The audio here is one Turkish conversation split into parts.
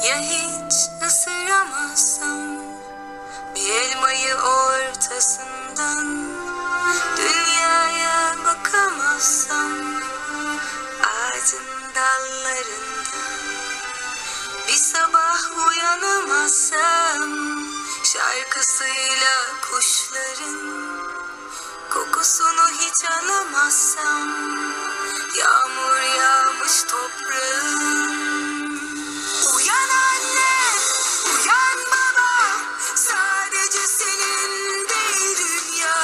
Ya hiç ısıramazsam bir elmayı ortasından, dünyaya bakamazsam ağacın dallarından, bir sabah uyanamazsam şarkısıyla kuşların kokusunu hiç alamazsam, yağmur yağmış toprağım. Uyan anne, uyan baba, sadece senin değil dünya.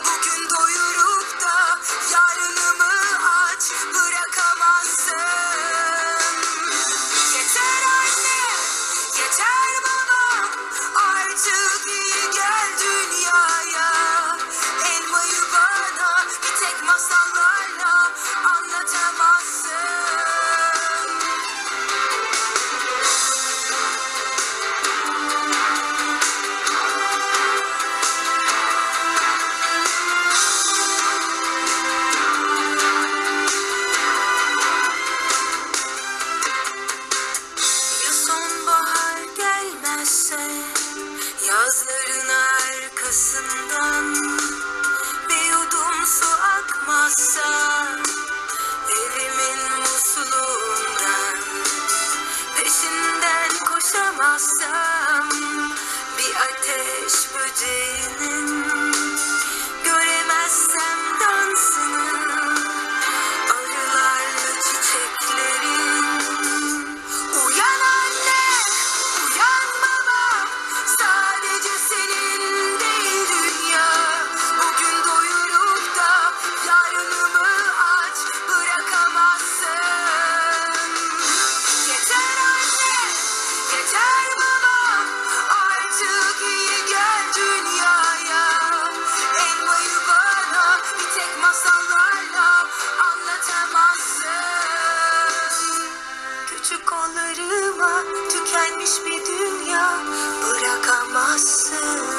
Bugün doyurup da yarınımı aç bırakamazsın. Yeter anne, yeter baba, artık iyi gel dünyaya. Elmayı bana bir tek masallarla anlatamazsın. Ya sonbahar gelmezse, yazların arkasından bir yudum su akmazsa, evimin musluğundan peşinden koşamazsam, bir ateş böceğinin göremezsem dansını, arılarla çiçeklerin. Uyan anne, uyan baba, sadece senin değil dünya. Bugün doyurup da yarınımı aç bırakamazsın. Yeter anne, yeter baba, artık iyi gel dünyaya. Elmayı bana bir tek masallarla anlatamazsın. Küçük kollarıma tükenmiş bir dünya bırakamazsın.